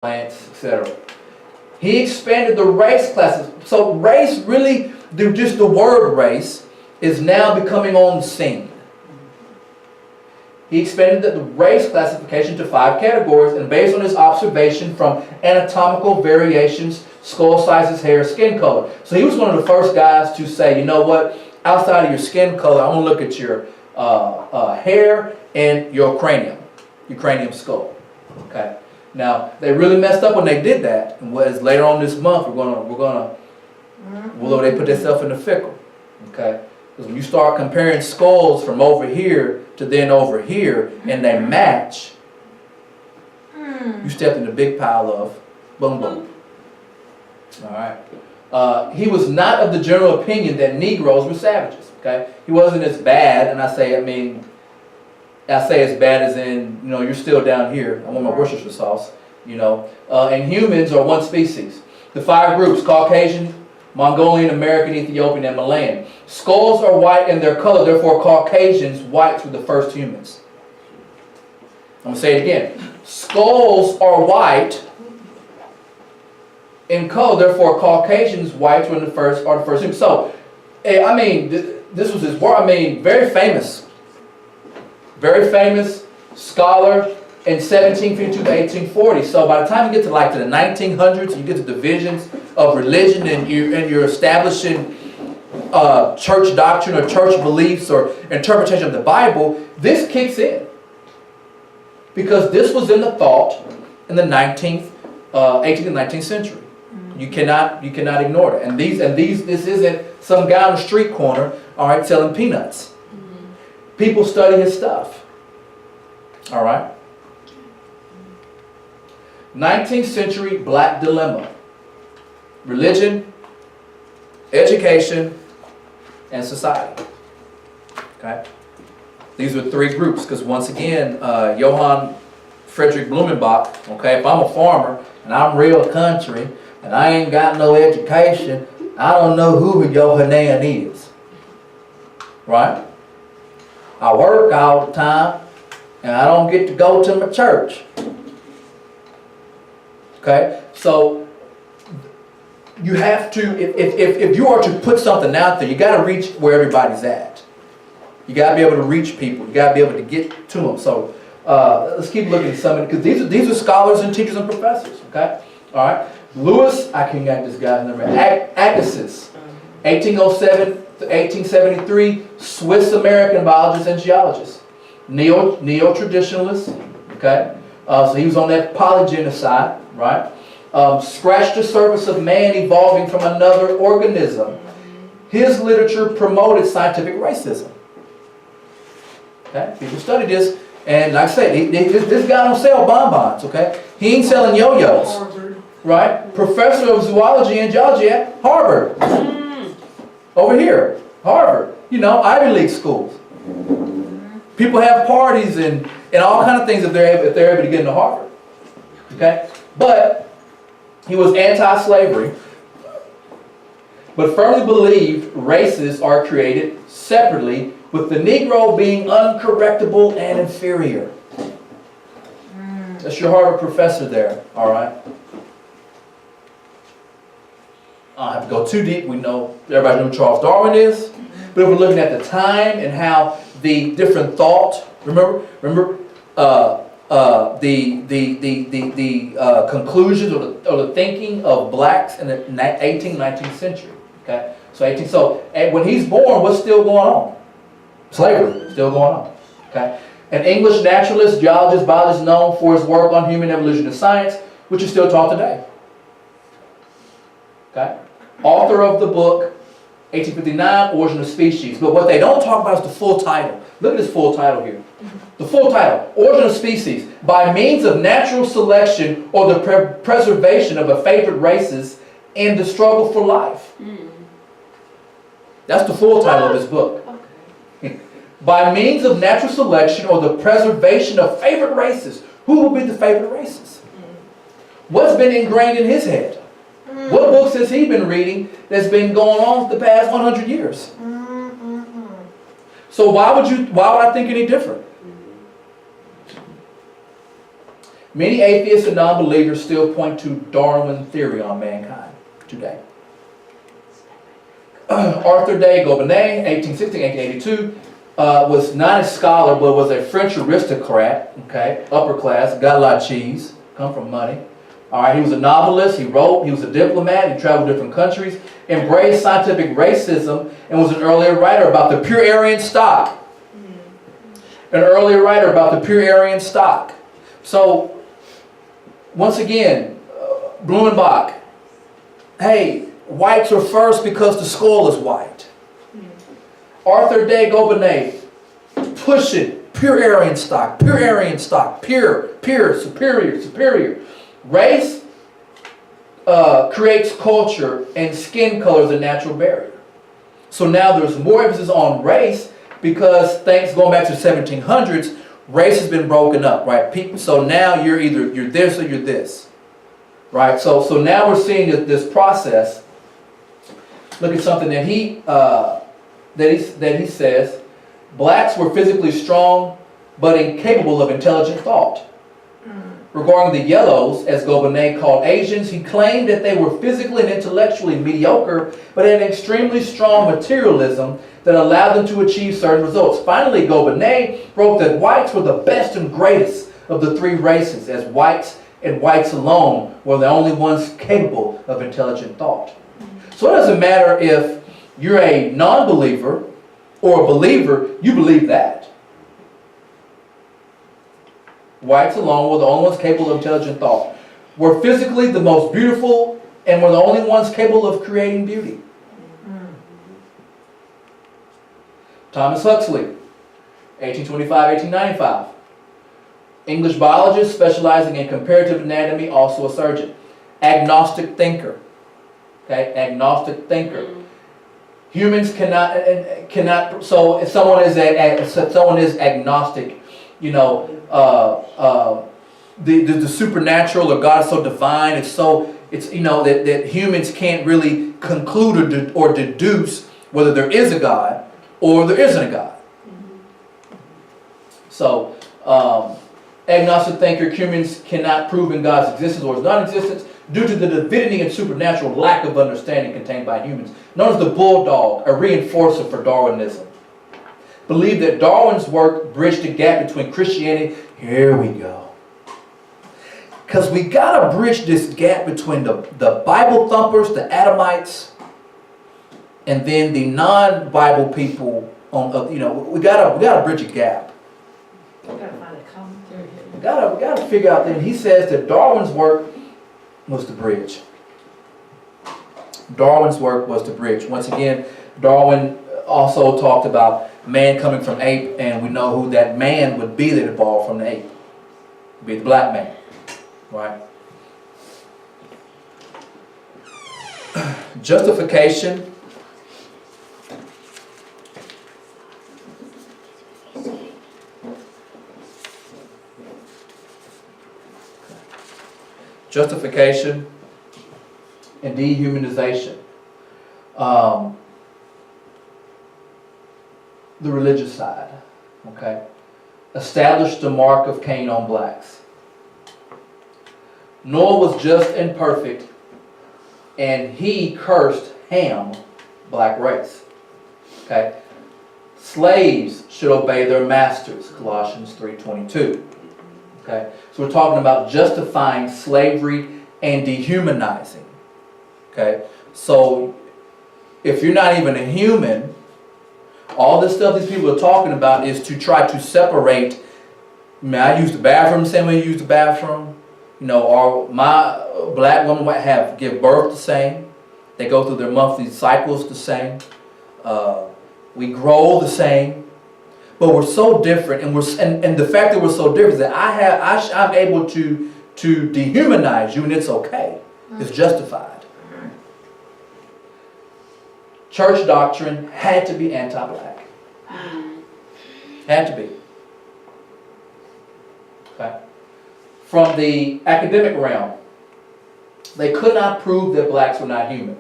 plants, etc. He expanded the race classes. So race really, just the word race, is now becoming on the scene. He expanded the race classification to 5 categories, and based on his observation from anatomical variations, skull sizes, hair, skin color. So he was one of the first guys to say, you know what, outside of your skin color, I'm going to look at your hair and your cranium skull. Okay. Now they really messed up when they did that, and was later on this month they put themselves in the fickle. Okay. Because when you start comparing skulls from over here to then over here, and they match, you stepped in the big pile of boom boom. All right. He was not of the general opinion that Negroes were savages. Okay. He wasn't as bad, and I say as bad as in, you're still down here. I want my Worcestershire sauce. And humans are one species. The 5 groups: Caucasian, Mongolian, American, Ethiopian, and Malayan. Skulls are white in their color, therefore Caucasians, whites were the first humans. I'm going to say it again. Skulls are white in color, therefore Caucasians, whites are the first humans. So, this was his work. Very famous scholar in 1752 to 1840. So by the time you get to the 1900s, you get to divisions of religion, and you're establishing church doctrine or church beliefs or interpretation of the Bible. This kicks in because this was in the thought in the 18th and 19th century. You cannot ignore it. And this isn't some guy on the street corner, all right, selling peanuts. People study his stuff. All right. 19th century black dilemma. Religion, education, and society. Okay. These are 3 groups because once again, Johann Friedrich Blumenbach, okay, if I'm a farmer and I'm real country and I ain't got no education, I don't know who Johannan is. Right? I work all the time, and I don't get to go to my church. Okay? So, you have to, if you are to put something out there, you got to reach where everybody's at. You got to be able to reach people. You got to be able to get to them. So, let's keep looking at some of it, because these are scholars and teachers and professors. Okay? All right? Louis, I can't get this guy's number, Agassiz, 1807 to 1873, Swiss-American biologist and geologist. Neo-traditionalist, okay? So he was on that polygenocide, right? Scratched the surface of man evolving from another organism. His literature promoted scientific racism. Okay? People study this, and like I said, this guy don't sell bonbons, okay? He ain't selling yo-yos, right? Professor of zoology and geology at Harvard. Over here, Harvard, Ivy League schools. People have parties and all kind of things if they're able to get into Harvard. Okay? But he was anti-slavery, but firmly believed races are created separately, with the Negro being uncorrectable and inferior. That's your Harvard professor there, all right? I don't have to go too deep. We know, everybody knows who Charles Darwin is. But if we're looking at the time and how the different thought, remember the conclusions or the thinking of blacks in the 18th, 19th century. Okay, so when he's born, what's still going on? Slavery still going on. Okay, an English naturalist, geologist, biologist known for his work on human evolution and science, which is still taught today. Okay. Author of the book, 1859, Origin of Species. But what they don't talk about is the full title. Look at this full title here. The full title, Origin of Species. By means of natural selection or the preservation of a favorite races in the struggle for life. That's the full title of his book. Okay. By means of natural selection or the preservation of favorite races. Who will be the favorite races? What's been ingrained in his head? What books has he been reading that's been going on for the past 100 years? So why would I think any different? Many atheists and non-believers still point to Darwin theory on mankind today. Arthur de Gobineau, 1816-1882, was not a scholar, but was a French aristocrat, okay, upper class, got a lot of cheese, come from money. All right, he was a novelist, he wrote, he was a diplomat, he traveled different countries, embraced scientific racism, and was an earlier writer about the pure Aryan stock. An earlier writer about the pure Aryan stock. So, once again, Blumenbach, hey, whites are first because the skull is white. Arthur de Gobineau, pushing pure Aryan stock, pure, superior. Race creates culture, and skin color is a natural barrier. So now there's more emphasis on race because thanks going back to the 1700s, race has been broken up, right? People, so now you're this or you're this, right? So now we're seeing this process. Look at something that he says: blacks were physically strong, but incapable of intelligent thought. Regarding the yellows, as Gobineau called Asians, he claimed that they were physically and intellectually mediocre, but had extremely strong materialism that allowed them to achieve certain results. Finally, Gobineau wrote that whites were the best and greatest of the three races, as whites and whites alone were the only ones capable of intelligent thought. So it doesn't matter if you're a non-believer or a believer, you believe that. Whites alone were the only ones capable of intelligent thought. Were physically the most beautiful and were the only ones capable of creating beauty. Thomas Huxley, 1825-1895. English biologist specializing in comparative anatomy, also a surgeon. Agnostic thinker. Okay, agnostic thinker. Humans cannot. So if someone is agnostic, you know, the supernatural or God is so divine. It's you know that humans can't really conclude or deduce whether there is a God or there isn't a God. So agnostic thinker, humans cannot prove in God's existence or his non-existence due to the divinity and supernatural lack of understanding contained by humans. Known as the bulldog, a reinforcer for Darwinism. Believe that Darwin's work bridged the gap between Christianity. Here we go. Because we got to bridge this gap between the Bible thumpers, the Adamites, and then the non-Bible people. We got to bridge a gap. We got to find a common thread here. We got to figure out that he says that Darwin's work was the bridge. Darwin's work was the bridge. Once again, Darwin also talked about man coming from ape, and we know who that man would be that evolved from the ape. It would be the black man. Right? Justification. Justification and dehumanization. The religious side, okay? Established the mark of Cain on blacks. Noah was just and perfect, and he cursed Ham, black race. Okay? Slaves should obey their masters, Colossians 3:22. Okay? So we're talking about justifying slavery and dehumanizing. Okay? So if you're not even a human, all this stuff these people are talking about is to try to separate. I use the bathroom the same way you use the bathroom. You know, or my black women give birth the same. They go through their monthly cycles the same. We grow the same. But we're so different, and the fact that we're so different is that I'm able to dehumanize you, and it's okay. It's justified. Church doctrine had to be anti-black. Had to be. Okay. From the academic realm, they could not prove that blacks were not human.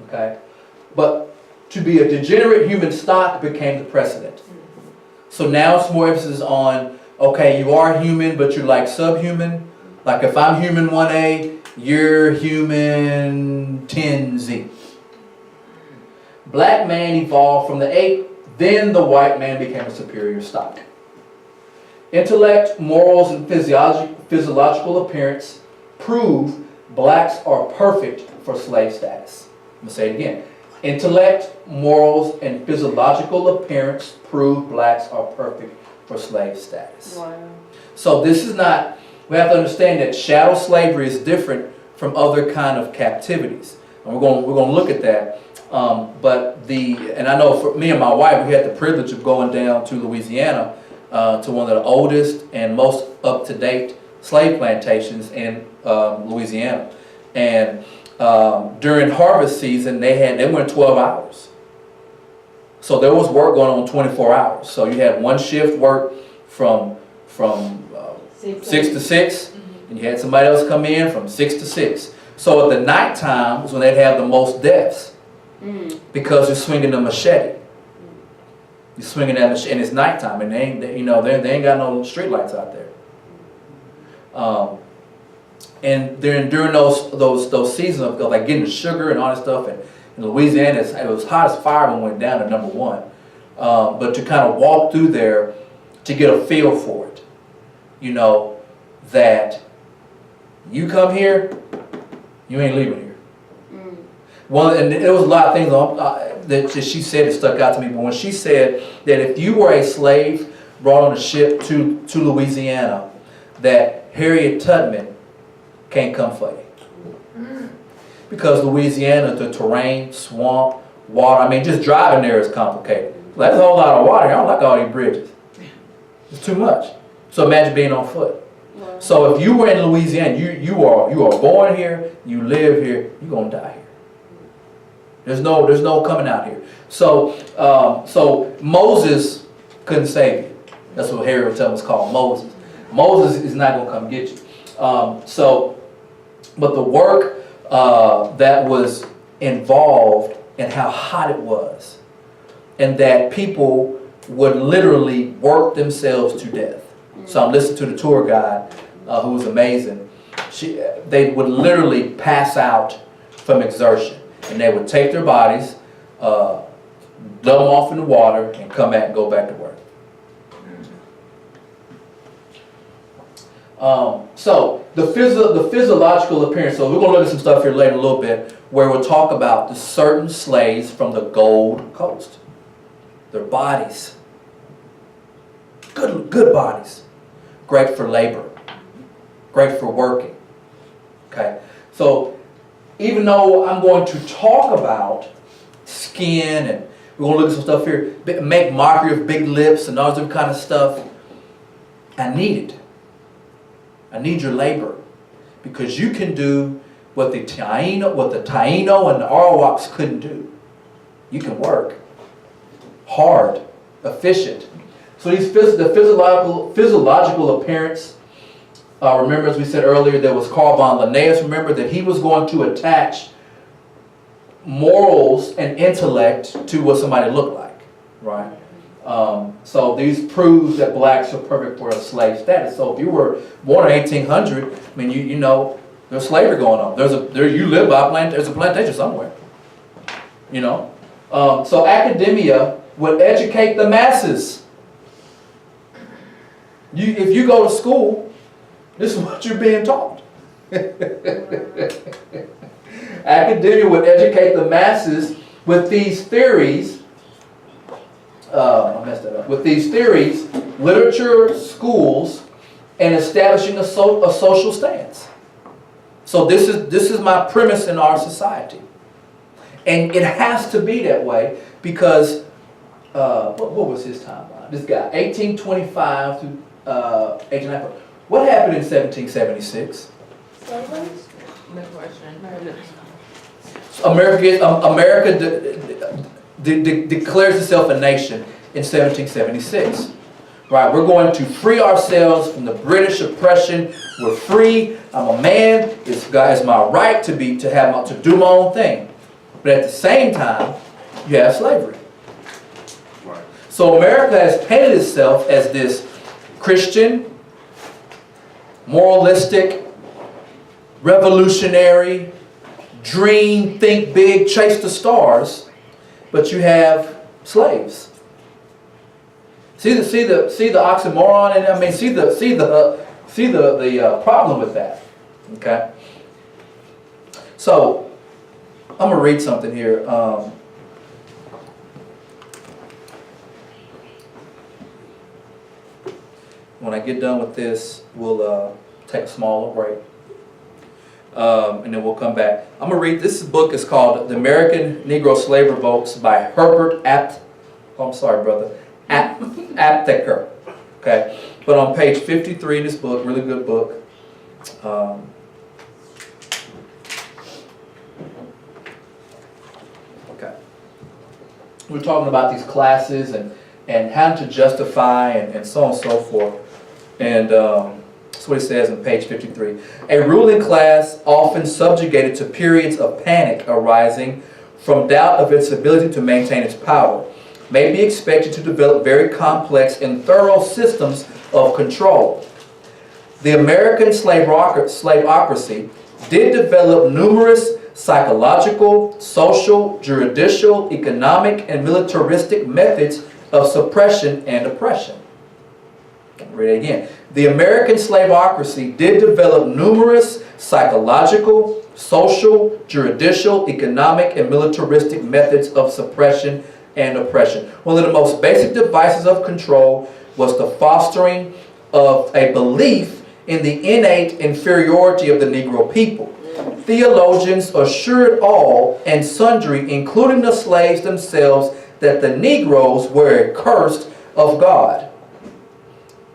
Okay. But to be a degenerate human stock became the precedent. So now it's more emphasis on okay, you are human, but you're like subhuman. Like if I'm human 1A, you're human 10Z. Black man evolved from the ape, then the white man became a superior stock. Intellect, morals, and physiological appearance prove blacks are perfect for slave status. I'm going to say it again. Intellect, morals, and physiological appearance prove blacks are perfect for slave status. Wow. So this is not, we have to understand that chattel slavery is different from other kind of captivities. And we're going to look at that. And I know for me and my wife, we had the privilege of going down to Louisiana to one of the oldest and most up-to-date slave plantations in Louisiana. And during harvest season, they went 12 hours. So there was work going on 24 hours. So you had one shift work from 6 to 6, and you had somebody else come in from 6 to 6. So at the nighttime was when they'd have the most deaths, because you're swinging the machete. You're swinging that machete, and it's nighttime, and they ain't got no street lights out there. And during those seasons of like getting the sugar and all that stuff, and in Louisiana, it was hot as fire when we went down to number 1. But to kind of walk through there to get a feel for it, that you come here, you ain't leaving here. And there was a lot of things that she said that stuck out to me. But when she said that if you were a slave brought on a ship to Louisiana, that Harriet Tubman can't come for you. Because Louisiana, the terrain, swamp, water, just driving there is complicated. Like, there's a whole lot of water here. I don't like all these bridges. It's too much. So imagine being on foot. Wow. So if you were in Louisiana, you are born here, you live here, you're going to die here. There's no coming out here. So Moses couldn't save you. That's what Harriet Tubman was called, Moses. Moses is not going to come get you. But the work that was involved and how hot it was, and that people would literally work themselves to death. So I'm listening to the tour guide, who was amazing. They would literally pass out from exertion, and they would take their bodies, dump them off in the water, and come back and go back to work. So the physiological appearance. So we're going to look at some stuff here later a little bit, where we'll talk about the certain slaves from the Gold Coast. Their bodies, good bodies, great for labor, great for working. Okay, so even though I'm going to talk about skin, and we're going to look at some stuff here, make mockery of big lips and all this kind of stuff, I need it. I need your labor, because you can do what the Taino and the Arawaks couldn't do. You can work hard, efficient. So the physiological appearance. Remember, as we said earlier, there was Carl von Linnaeus. Remember that he was going to attach morals and intellect to what somebody looked like, right? So these proves that blacks are perfect for a slave status. So if you were born in 1800, you know there's slavery going on. You live by there's a plantation somewhere. So academia would educate the masses. If you go to school, this is what you're being taught. Academia would educate the masses with these theories. I messed that up. With these theories, literature, schools, and establishing a social stance. So this is my premise in our society, and it has to be that way because what was his timeline? This guy, 1825 to 1895. What happened in 1776? America declares itself a nation in 1776. Right, we're going to free ourselves from the British oppression. We're free. I'm a man. It's my right to do my own thing. But at the same time, you have slavery. Right. So America has painted itself as this Christian, moralistic, revolutionary, dream, think big, chase the stars, but you have slaves. See the oxymoron, and I mean see the problem with that. Okay. So I'm gonna read something here. When I get done with this, we'll take a small break. And then we'll come back. I'm going to read, this book is called The American Negro Slave Revolts by Herbert Aptheker. Okay. But on page 53 in this book, really good book. Okay. We're talking about these classes and how to justify and so on and so forth. And that's what it says on page 53. A ruling class, often subjugated to periods of panic arising from doubt of its ability to maintain its power, may be expected to develop very complex and thorough systems of control. The American slaveocracy did develop numerous psychological, social, judicial, economic, and militaristic methods of suppression and oppression. Read it again. The American slaveocracy did develop numerous psychological, social, judicial, economic, and militaristic methods of suppression and oppression. One of the most basic devices of control was the fostering of a belief in the innate inferiority of the Negro people. Theologians assured all and sundry, including the slaves themselves, that the Negroes were accursed of God,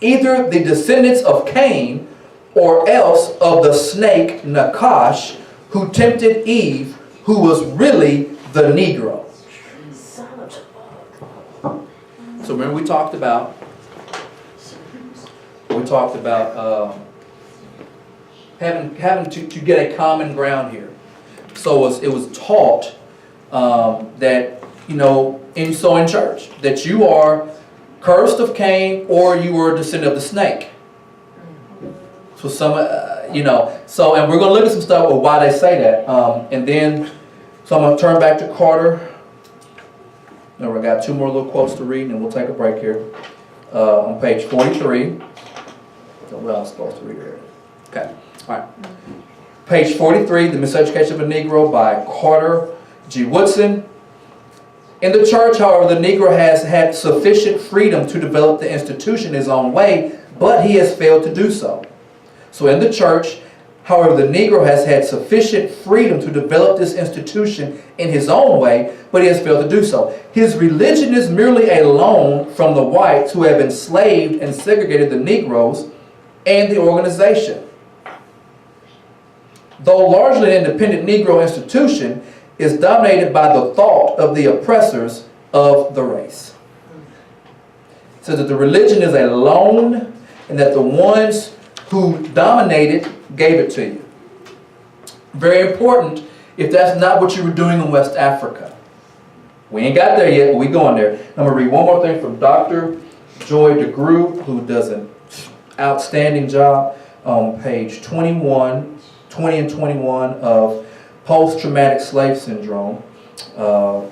either the descendants of Cain or else of the snake Nakash, who tempted Eve, who was really the Negro. So remember we talked about having to get a common ground here. So it was taught that, you know, in church, that you are cursed of Cain or you were a descendant of the snake. So some, and we're going to look at some stuff of why they say that. And then, so I'm going to turn back to Carter. Now we got two more little quotes to read, and we'll take a break here. On page 43. What else supposed to read here? Okay. All right. Page 43, The Miseducation of a Negro by Carter G. Woodson. In the church, however, the Negro has had sufficient freedom to develop the institution his own way, but he has failed to do so. So in the church, however, the Negro has had sufficient freedom to develop this institution in his own way, but he has failed to do so. His religion is merely a loan from the whites who have enslaved and segregated the Negroes and the organization. Though largely an independent Negro institution, is dominated by the thought of the oppressors of the race. So that the religion is a loan and that the ones who dominated gave it to you. Very important if that's not what you were doing in West Africa. We ain't got there yet, but we going there. I'm going to read one more thing from Dr. Joy DeGroot, who does an outstanding job on page 20 and 21 of Post-Traumatic Slave Syndrome,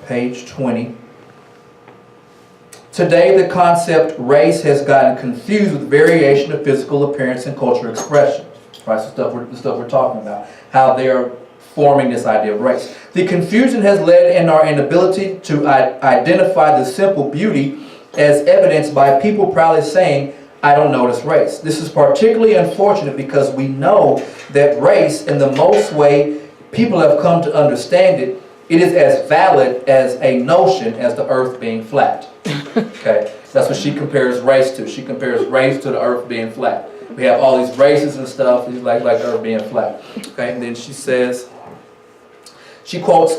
page 20. Today, the concept race has gotten confused with variation of physical appearance and cultural expression. Right, so the stuff we're talking about, how they are forming this idea of race. The confusion has led in our inability to identify the simple beauty as evidenced by people proudly saying, I don't notice race. This is particularly unfortunate because we know that race, in the most way people have come to understand it, it is as valid as a notion as the earth being flat. Okay, that's what she compares race to. She compares race to the earth being flat. We have all these races and stuff, like earth being flat. Okay, and then she says, she quotes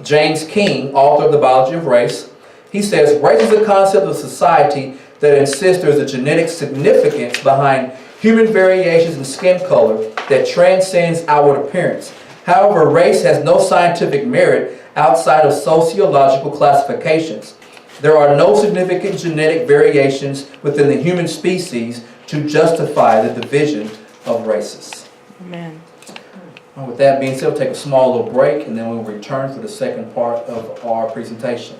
James King, author of The Biology of Race. He says, race is a concept of society that insists there is a genetic significance behind human variations in skin color that transcends outward appearance. However, race has no scientific merit outside of sociological classifications. There are no significant genetic variations within the human species, to justify the division of races. Amen. And with that being said, we'll take a small little break and then we'll return for the second part of our presentation.